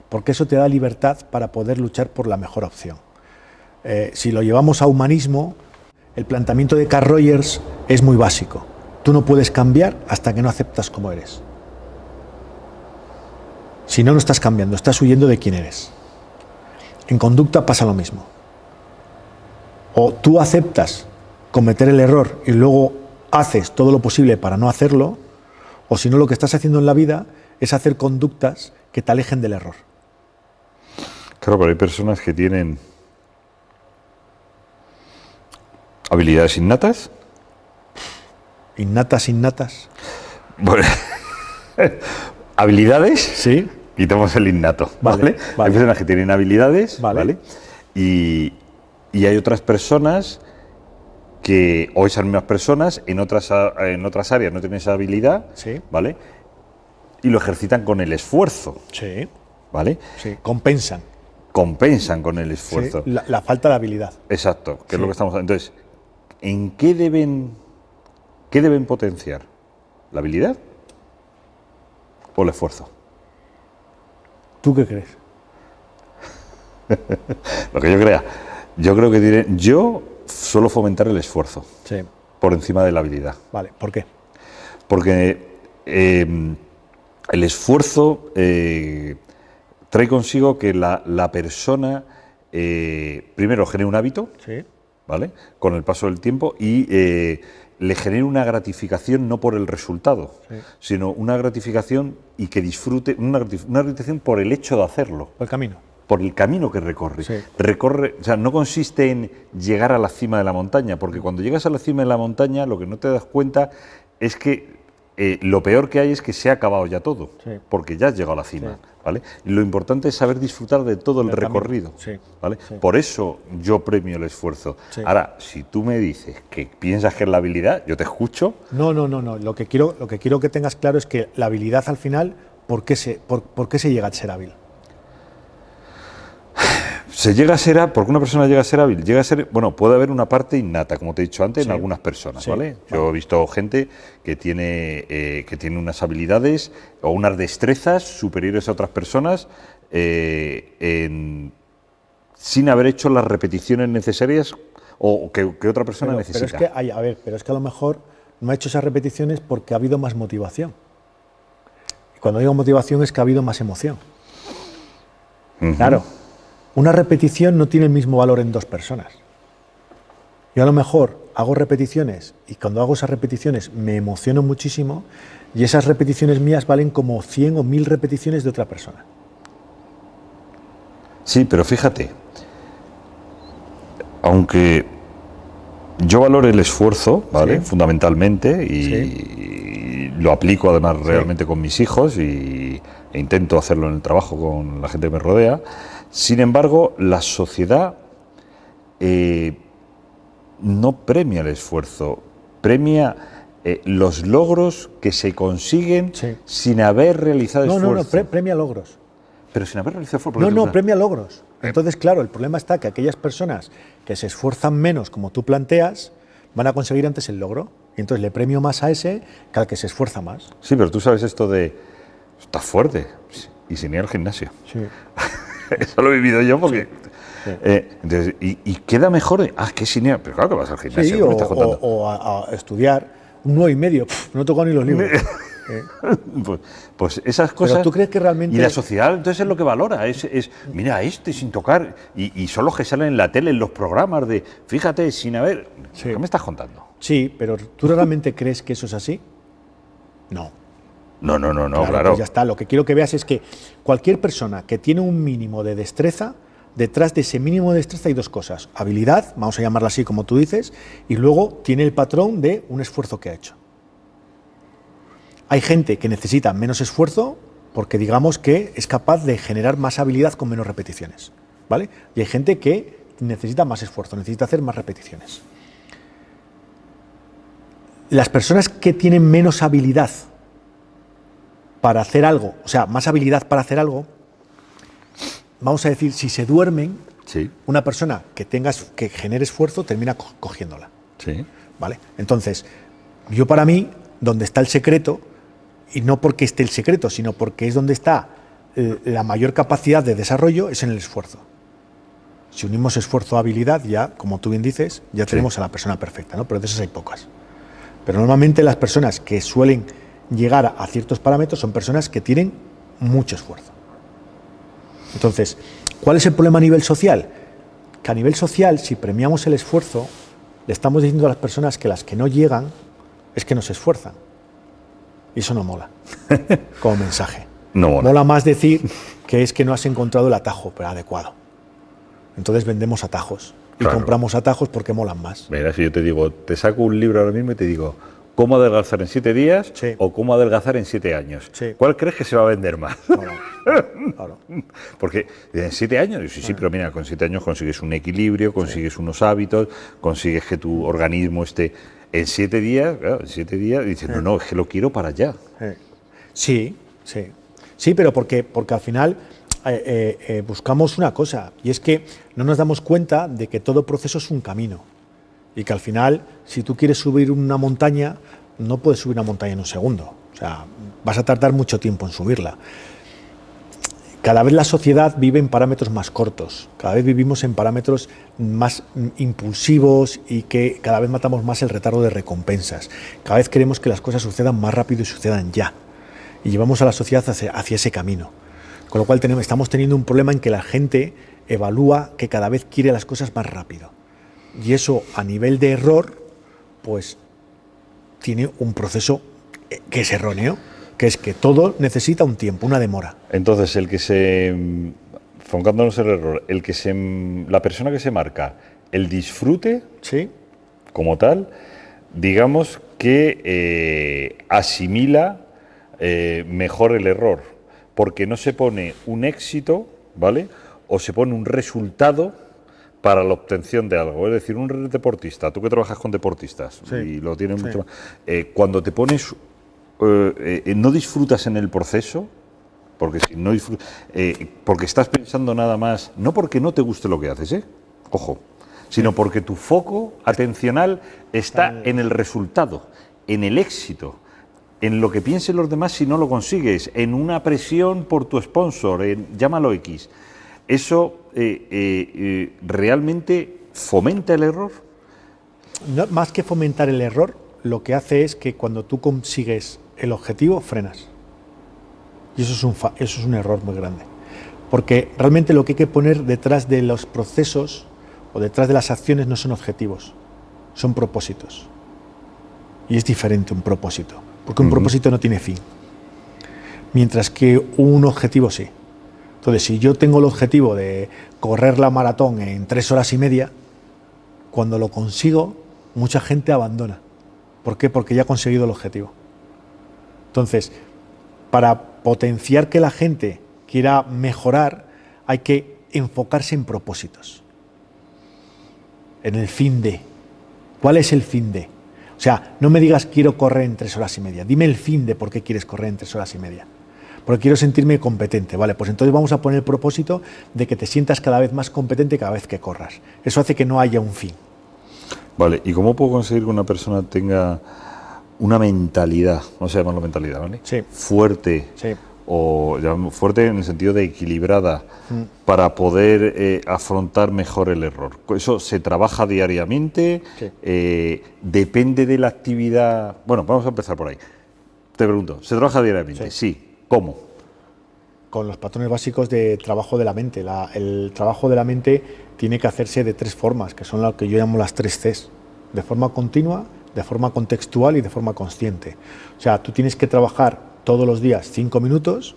porque eso te da libertad para poder luchar por la mejor opción. Si lo llevamos a humanismo, el planteamiento de Carl Rogers es muy básico. Tú no puedes cambiar hasta que no aceptas cómo eres. Si no, no estás cambiando, estás huyendo de quién eres. En conducta pasa lo mismo. O tú aceptas cometer el error y luego haces todo lo posible para no hacerlo, o si no, lo que estás haciendo en la vida es hacer conductas que te alejen del error. Claro, pero hay personas que tienen habilidades innatas. Innatas. Bueno, habilidades. Sí. Quitamos el innato, ¿vale? Hay personas que tienen habilidades, ¿vale? Y hay otras personas que, o esas mismas personas, en otras áreas no tienen esa habilidad, sí, ¿vale? Y lo ejercitan con el esfuerzo, sí, ¿vale? Sí, compensan con el esfuerzo. Sí, la falta de habilidad. Exacto, que es lo que estamos haciendo. Entonces, ¿en qué deben potenciar? ¿La habilidad o el esfuerzo? ¿Tú qué crees? Lo que yo crea. Yo creo que yo suelo fomentar el esfuerzo, sí, por encima de la habilidad. Vale, ¿por qué? Porque el esfuerzo trae consigo que la persona primero genere un hábito, sí, ¿vale? Con el paso del tiempo y le genere una gratificación no por el resultado, sí, sino una gratificación y que disfrute, una gratificación por el hecho de hacerlo. Por el camino. Por el camino que recorre. Sí. O sea, no consiste en llegar a la cima de la montaña, porque cuando llegas a la cima de la montaña lo que no te das cuenta es que lo peor que hay es que se ha acabado ya todo, sí, porque ya has llegado a la cima, sí, ¿vale? Y lo importante es saber disfrutar de todo el recorrido, sí, ¿vale? Sí. Por eso yo premio el esfuerzo. Sí. Ahora, si tú me dices que piensas que es la habilidad, yo te escucho. No. Lo que quiero que tengas claro es que la habilidad al final, ¿por qué se llega a ser hábil? Porque una persona llega a ser hábil, bueno, puede haber una parte innata, como te he dicho antes, sí, en algunas personas, sí, ¿vale? Yo he visto gente que tiene unas habilidades o unas destrezas superiores a otras personas sin haber hecho las repeticiones necesarias o que otra persona necesita. Pero es que a lo mejor no ha hecho esas repeticiones porque ha habido más motivación. Y cuando digo motivación es que ha habido más emoción. Claro. Una repetición no tiene el mismo valor en dos personas. Yo a lo mejor hago repeticiones y cuando hago esas repeticiones me emociono muchísimo y esas repeticiones mías valen como 100 o 1000 repeticiones de otra persona. Sí, pero fíjate, aunque yo valoro el esfuerzo, ¿vale? Sí. Fundamentalmente, y lo aplico además realmente con mis hijos e intento hacerlo en el trabajo con la gente que me rodea. Sin embargo, la sociedad no premia el esfuerzo, premia los logros que se consiguen sin haber realizado esfuerzo. No, premia logros. Pero sin haber realizado esfuerzo. No, premia logros. Entonces, claro, el problema está que aquellas personas que se esfuerzan menos, como tú planteas, van a conseguir antes el logro. Y entonces le premio más a ese que al que se esfuerza más. Sí, pero tú sabes esto de... Estás fuerte y sin ir al gimnasio. Sí. Eso lo he vivido yo porque... Sí. Entonces, y queda mejor... que sin ir... Pero claro que vas al gimnasio. Sí, o a estudiar un 9,5. No he tocado ni los libros. Pues esas cosas... Pero tú crees que realmente... Y la sociedad entonces es lo que valora. Mira, sin tocar... Y son los que salen en la tele, en los programas de... Fíjate, sin haber... Sí. ¿Qué me estás contando? Sí, pero ¿tú realmente crees que eso es así? No. No, claro. Pues ya está. Lo que quiero que veas es que cualquier persona que tiene un mínimo de destreza, detrás de ese mínimo de destreza hay dos cosas. Habilidad, vamos a llamarla así como tú dices, y luego tiene el patrón de un esfuerzo que ha hecho. Hay gente que necesita menos esfuerzo porque digamos que es capaz de generar más habilidad con menos repeticiones, ¿vale? Y hay gente que necesita más esfuerzo, necesita hacer más repeticiones. Las personas que tienen menos habilidad para hacer algo, o sea, más habilidad para hacer algo, vamos a decir, si se duermen, Sí, una persona que genere esfuerzo termina cogiéndola. sí. ¿Vale? Entonces, yo para mí, donde está el secreto, y no porque esté el secreto, sino porque es donde está la mayor capacidad de desarrollo, es en el esfuerzo. Si unimos esfuerzo a habilidad, ya, como tú bien dices, ya tenemos a la persona perfecta, ¿no? Pero de esas hay pocas. Pero normalmente las personas que suelen llegar a ciertos parámetros son personas que tienen mucho esfuerzo. Entonces, ¿cuál es el problema a nivel social? Que a nivel social, si premiamos el esfuerzo, le estamos diciendo a las personas que las que no llegan es que no se esfuerzan. Y eso no mola, como mensaje. No mola. Mola más decir que es que no has encontrado el atajo adecuado. Entonces vendemos atajos. Y Claro. compramos atajos porque molan más. Mira, si yo te digo, te saco un libro ahora mismo y te digo, ¿cómo adelgazar en 7 días Sí. o cómo adelgazar en 7 años? Sí. ¿Cuál crees que se va a vender más? Claro. Porque en 7 años, sí, pero mira, con 7 años consigues un equilibrio, consigues unos hábitos, consigues que tu organismo esté. En 7 días, claro, en 7 días dices, no, es que lo quiero para allá. Sí, sí. Sí, pero porque al final buscamos una cosa, y es que no nos damos cuenta de que todo proceso es un camino. Y que al final, si tú quieres subir una montaña, no puedes subir una montaña en un segundo. O sea, vas a tardar mucho tiempo en subirla. Cada vez la sociedad vive en parámetros más cortos, cada vez vivimos en parámetros más impulsivos y que cada vez matamos más el retardo de recompensas. Cada vez queremos que las cosas sucedan más rápido y sucedan ya. Y llevamos a la sociedad hacia ese camino. Con lo cual estamos teniendo un problema en que la gente evalúa que cada vez quiere las cosas más rápido. Y eso a nivel de error, pues tiene un proceso que es erróneo, que es que todo necesita un tiempo, una demora. Entonces, enfocándonos en el error, la persona que se marca el disfrute ¿Sí? como tal, digamos que asimila mejor el error, porque no se pone un éxito, ¿vale? O se pone un resultado para la obtención de algo. Es decir, un deportista, tú que trabajas con deportistas Sí. y lo tienes Sí. mucho más, cuando te pones, no disfrutas en el proceso, porque si no porque estás pensando nada más, no porque no te guste lo que haces, ojo, sino porque tu foco atencional está en el resultado, en el éxito, en lo que piensen los demás si no lo consigues, en una presión por tu sponsor, llámalo X. ¿Eso realmente fomenta el error? No, más que fomentar el error, lo que hace es que cuando tú consigues el objetivo, frenas. Y eso es un error muy grande. Porque realmente lo que hay que poner detrás de los procesos o detrás de las acciones no son objetivos, son propósitos. Y es diferente un propósito, porque un propósito no tiene fin. Mientras que un objetivo sí. Entonces, si yo tengo el objetivo de correr la maratón en 3 horas y media, cuando lo consigo, mucha gente abandona. ¿Por qué? Porque ya ha conseguido el objetivo. Entonces, para potenciar que la gente quiera mejorar, hay que enfocarse en propósitos. En el fin de. ¿Cuál es el fin de? O sea, no me digas quiero correr en 3 horas y media. Dime el fin de por qué quieres correr en 3 horas y media. Porque quiero sentirme competente. Vale, pues entonces vamos a poner el propósito de que te sientas cada vez más competente cada vez que corras. Eso hace que no haya un fin. Vale, ¿y cómo puedo conseguir que una persona tenga una mentalidad, vamos a llamarlo mentalidad, ¿vale? Sí. Fuerte, Sí. o fuerte en el sentido de equilibrada, para poder afrontar mejor el error? ¿Eso se trabaja diariamente? Sí. ¿Depende de la actividad? Bueno, vamos a empezar por ahí. Te pregunto, ¿se trabaja diariamente? Sí. ¿Cómo? Con los patrones básicos de trabajo de la mente. El trabajo de la mente tiene que hacerse de 3 formas, que son lo que yo llamo las 3 Cs. De forma continua, de forma contextual y de forma consciente. O sea, tú tienes que trabajar todos los días 5 minutos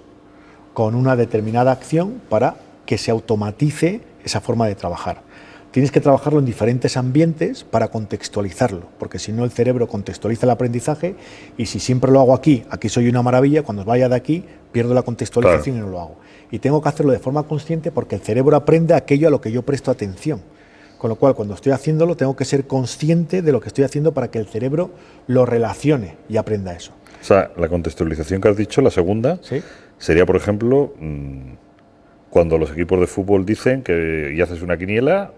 con una determinada acción para que se automatice esa forma de trabajar. Tienes que trabajarlo en diferentes ambientes para contextualizarlo, porque si no el cerebro contextualiza el aprendizaje y si siempre lo hago aquí soy una maravilla, cuando vaya de aquí pierdo la contextualización. Claro. Y no lo hago. Y tengo que hacerlo de forma consciente porque el cerebro aprende aquello a lo que yo presto atención. Con lo cual, cuando estoy haciéndolo, tengo que ser consciente de lo que estoy haciendo para que el cerebro lo relacione y aprenda eso. O sea, la contextualización que has dicho, la segunda, ¿Sí? sería, por ejemplo, cuando los equipos de fútbol dicen y haces una quiniela,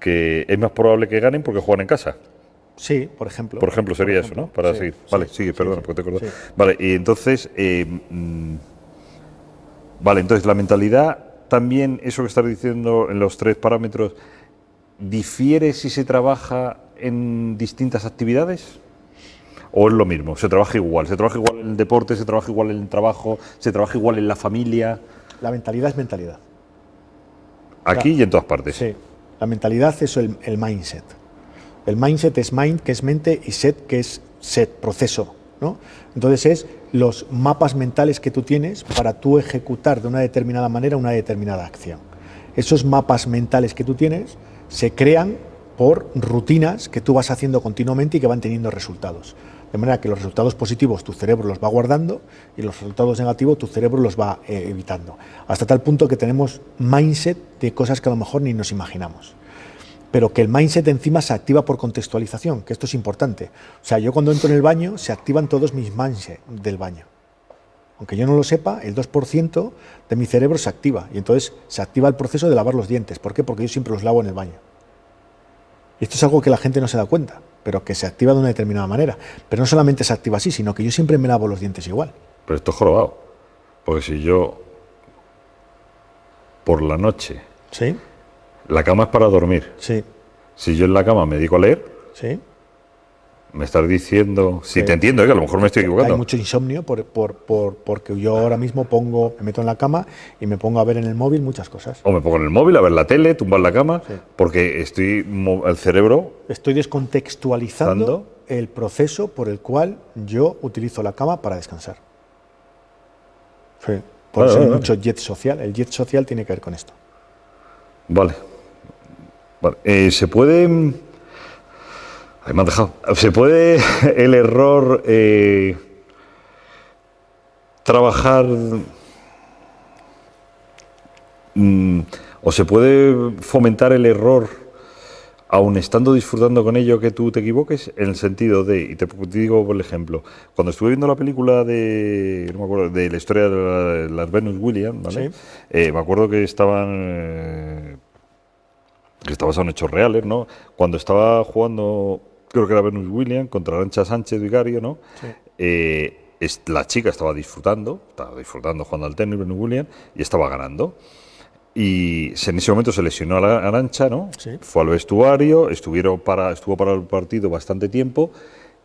que es más probable que ganen porque juegan en casa. Sí, por ejemplo. Por ejemplo, sería eso, ¿no? Para seguir. Vale, sigue, perdona, porque te acuerdo. Sí. Vale, y entonces, vale, entonces la mentalidad también, eso que estás diciendo en los 3 parámetros, ¿difiere si se trabaja en distintas actividades? ¿O es lo mismo? ¿Se trabaja igual? ¿Se trabaja igual en el deporte? ¿Se trabaja igual en el trabajo? ¿Se trabaja igual en la familia? La mentalidad es mentalidad. Aquí y en todas partes. Sí. La mentalidad es el mindset. El mindset es mind, que es mente, y set, que es set, proceso, ¿no? Entonces es los mapas mentales que tú tienes para tú ejecutar de una determinada manera una determinada acción. Esos mapas mentales que tú tienes se crean por rutinas que tú vas haciendo continuamente y que van teniendo resultados. De manera que los resultados positivos tu cerebro los va guardando y los resultados negativos tu cerebro los va evitando. Hasta tal punto que tenemos mindset de cosas que a lo mejor ni nos imaginamos. Pero que el mindset encima se activa por contextualización, que esto es importante. O sea, yo cuando entro en el baño se activan todos mis mindset del baño. Aunque yo no lo sepa, el 2% de mi cerebro se activa y entonces se activa el proceso de lavar los dientes. ¿Por qué? Porque yo siempre los lavo en el baño. Y esto es algo que la gente no se da cuenta, pero que se activa de una determinada manera. Pero no solamente se activa así, sino que yo siempre me lavo los dientes igual. Pero esto es jorobado. Porque si yo, por la noche, ¿Sí? la cama es para dormir. Sí. Si yo en la cama me dedico a leer, ¿Sí? me estás diciendo... Si Sí. te entiendo, que a lo mejor me estoy equivocando. Hay mucho insomnio porque yo ahora mismo me meto en la cama y me pongo a ver en el móvil muchas cosas. O me pongo en el móvil a ver la tele, tumbar la cama, Sí. porque el cerebro... Estoy descontextualizando el proceso por el cual yo utilizo la cama para descansar. Sí. Por eso hay mucho jet social. El jet social tiene que ver con esto. Vale. ¿Se puede... Ahí me han dejado. ¿Se puede el error trabajar... o se puede fomentar el error aun estando disfrutando con ello que tú te equivoques? En el sentido de, y te digo por ejemplo, cuando estuve viendo la película de, no me acuerdo, de la historia de las Venus Williams, ¿vale? Sí. Me acuerdo que que está basado en hechos reales, ¿no? Cuando estaba jugando, creo que era Venus Williams, contra Arantxa Sánchez Vicario, ¿no? Sí. La chica estaba disfrutando jugando al tenis, Venus Williams, y estaba ganando. Y en ese momento se lesionó a la Arantxa, ¿no? Sí. Fue al vestuario, estuvo para el partido bastante tiempo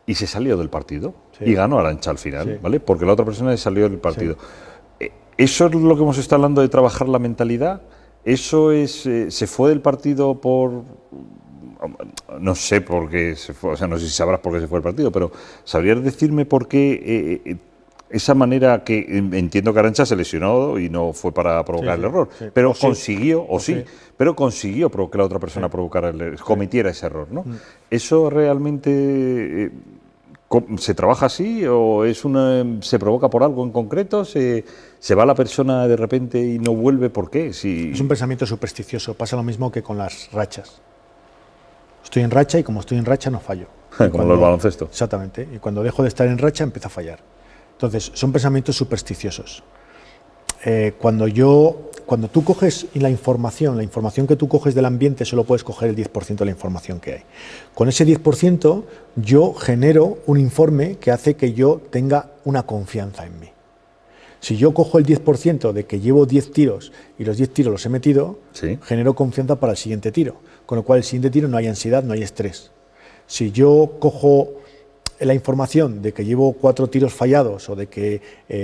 y se salió del partido. Sí. Y ganó Arantxa al final, Sí. ¿vale? Porque la otra persona se salió del partido. Sí. ¿Eso es lo que hemos estado hablando de trabajar la mentalidad? ¿Eso es se fue del partido por... No sé por qué se fue, o sea, no sé si sabrás por qué se fue el partido, pero ¿sabrías decirme por qué esa manera que entiendo que Arantxa se lesionó y no fue para provocar el error, pero consiguió, pero consiguió que la otra persona cometiera ese error, ¿no? ¿Eso realmente se trabaja así o se provoca por algo en concreto? ¿Se va la persona de repente y no vuelve? ¿Por qué? Es un pensamiento supersticioso. Pasa lo mismo que con las rachas. Estoy en racha y como estoy en racha no fallo. Como los baloncesto. Exactamente. Y cuando dejo de estar en racha empiezo a fallar. Entonces, son pensamientos supersticiosos. Cuando tú coges la información que tú coges del ambiente, solo puedes coger el 10% de la información que hay. Con ese 10% yo genero un informe que hace que yo tenga una confianza en mí. Si yo cojo el 10% de que llevo 10 tiros y los 10 tiros los he metido, sí, genero confianza para el siguiente tiro. Con lo cual el siguiente tiro no hay ansiedad, no hay estrés. Si yo cojo la información de que llevo 4 tiros fallados o de que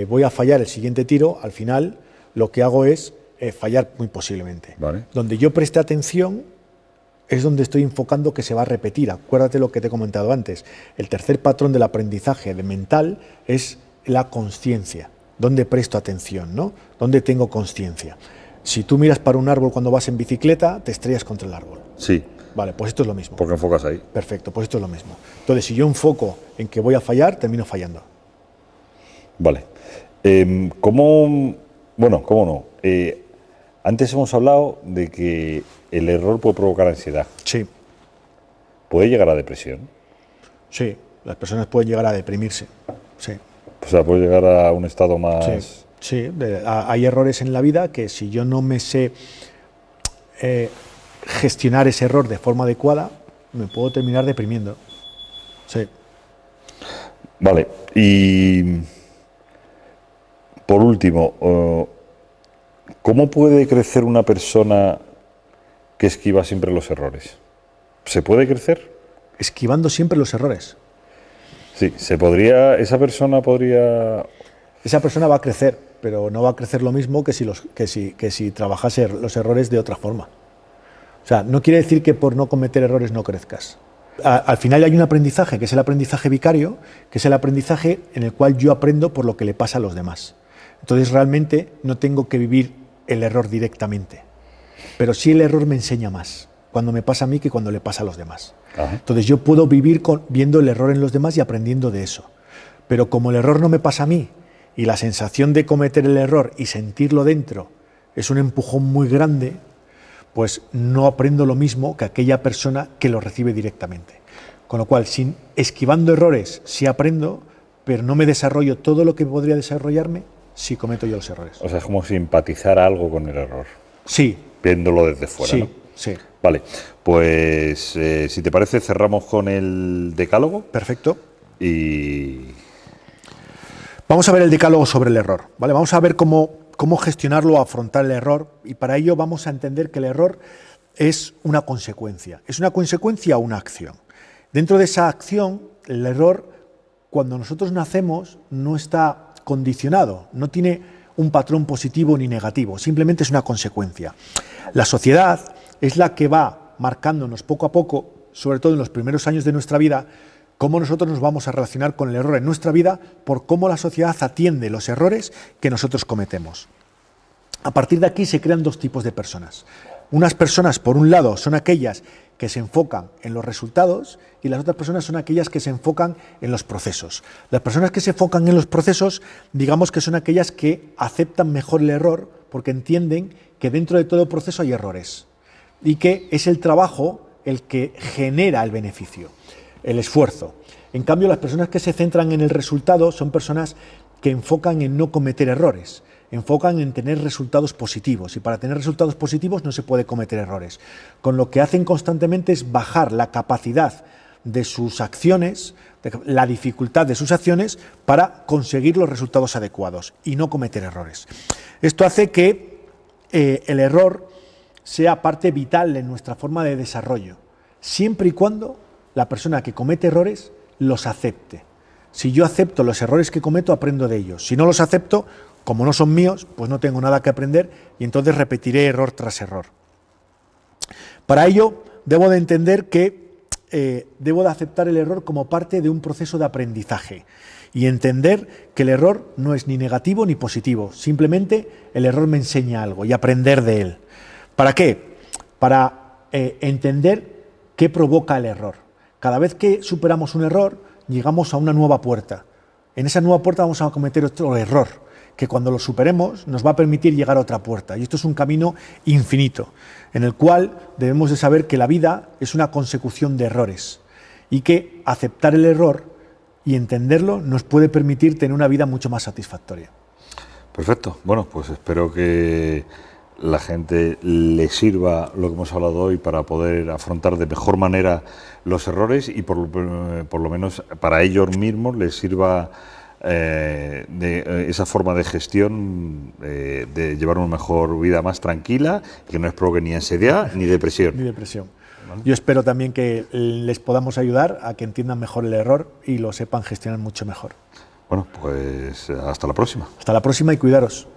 voy a fallar el siguiente tiro, al final lo que hago es fallar muy posiblemente. Vale. Donde yo preste atención es donde estoy enfocando que se va a repetir. Acuérdate lo que te he comentado antes. El tercer patrón del aprendizaje mental es la consciencia. ¿Dónde presto atención, no? ¿Dónde tengo consciencia? Si tú miras para un árbol cuando vas en bicicleta, te estrellas contra el árbol. Sí. Vale, pues esto es lo mismo. Porque enfocas ahí. Perfecto, pues esto es lo mismo. Entonces, si yo enfoco en que voy a fallar, termino fallando. Vale. ¿Cómo no? Antes hemos hablado de que el error puede provocar ansiedad. Sí. ¿Puede llegar a depresión? Sí, las personas pueden llegar a deprimirse. Sí. O sea, puede llegar a un estado más... Sí, sí, hay errores en la vida que si yo no me sé gestionar ese error de forma adecuada, me puedo terminar deprimiendo. Sí. Vale, y por último, ¿cómo puede crecer una persona que esquiva siempre los errores? ¿Se puede crecer? Esquivando siempre los errores. Sí, se podría, esa persona podría... Esa persona va a crecer, pero no va a crecer lo mismo que si trabajase los errores de otra forma. O sea, no quiere decir que por no cometer errores no crezcas. Al final hay un aprendizaje, que es el aprendizaje vicario, que es el aprendizaje en el cual yo aprendo por lo que le pasa a los demás. Entonces realmente no tengo que vivir el error directamente, pero sí el error me enseña más cuando me pasa a mí que cuando le pasa a los demás. Ajá. Entonces yo puedo vivir viendo el error en los demás y aprendiendo de eso. Pero como el error no me pasa a mí y la sensación de cometer el error y sentirlo dentro es un empujón muy grande, pues no aprendo lo mismo que aquella persona que lo recibe directamente. Con lo cual, esquivando errores sí aprendo, pero no me desarrollo todo lo que podría desarrollarme si cometo yo los errores. O sea, es como simpatizar algo con el error. Sí. Viéndolo desde fuera, Sí, ¿no? sí. Vale, pues si te parece cerramos con el decálogo. Perfecto. Y... Vamos a ver el decálogo sobre el error, ¿vale? Vamos a ver cómo gestionarlo o afrontar el error, y para ello vamos a entender que el error es una consecuencia. ¿Es una consecuencia o una acción? Dentro de esa acción, el error, cuando nosotros nacemos, no está condicionado, no tiene un patrón positivo ni negativo, simplemente es una consecuencia. La sociedad es la que va marcándonos poco a poco, sobre todo en los primeros años de nuestra vida, cómo nosotros nos vamos a relacionar con el error en nuestra vida por cómo la sociedad atiende los errores que nosotros cometemos. A partir de aquí se crean dos tipos de personas. Unas personas, por un lado, son aquellas que se enfocan en los resultados y las otras personas son aquellas que se enfocan en los procesos. Las personas que se enfocan en los procesos, digamos que son aquellas que aceptan mejor el error porque entienden que dentro de todo proceso hay errores y que es el trabajo el que genera el beneficio, el esfuerzo. En cambio, las personas que se centran en el resultado son personas que enfocan en no cometer errores, enfocan en tener resultados positivos, y para tener resultados positivos no se puede cometer errores. Con lo que hacen constantemente es bajar la capacidad de sus acciones, la dificultad de sus acciones para conseguir los resultados adecuados y no cometer errores. Esto hace que el error sea parte vital en nuestra forma de desarrollo, siempre y cuando la persona que comete errores los acepte. Si yo acepto los errores que cometo, aprendo de ellos. Si no los acepto, como no son míos, pues no tengo nada que aprender y entonces repetiré error tras error. Para ello, debo de entender que debo de aceptar el error como parte de un proceso de aprendizaje y entender que el error no es ni negativo ni positivo, simplemente el error me enseña algo y aprender de él. ¿Para qué? Para entender qué provoca el error. Cada vez que superamos un error, llegamos a una nueva puerta. En esa nueva puerta vamos a cometer otro error, que cuando lo superemos nos va a permitir llegar a otra puerta. Y esto es un camino infinito, en el cual debemos de saber que la vida es una consecución de errores y que aceptar el error y entenderlo nos puede permitir tener una vida mucho más satisfactoria. Perfecto. Bueno, pues espero que la gente le sirva lo que hemos hablado hoy para poder afrontar de mejor manera los errores y por lo menos para ellos mismos les sirva de esa forma de gestión de llevar una mejor vida más tranquila, que no les provoque ni ansiedad ni depresión. Ni depresión. ¿Vale? Yo espero también que les podamos ayudar a que entiendan mejor el error y lo sepan gestionar mucho mejor. Bueno, pues hasta la próxima. Hasta la próxima y cuidaros.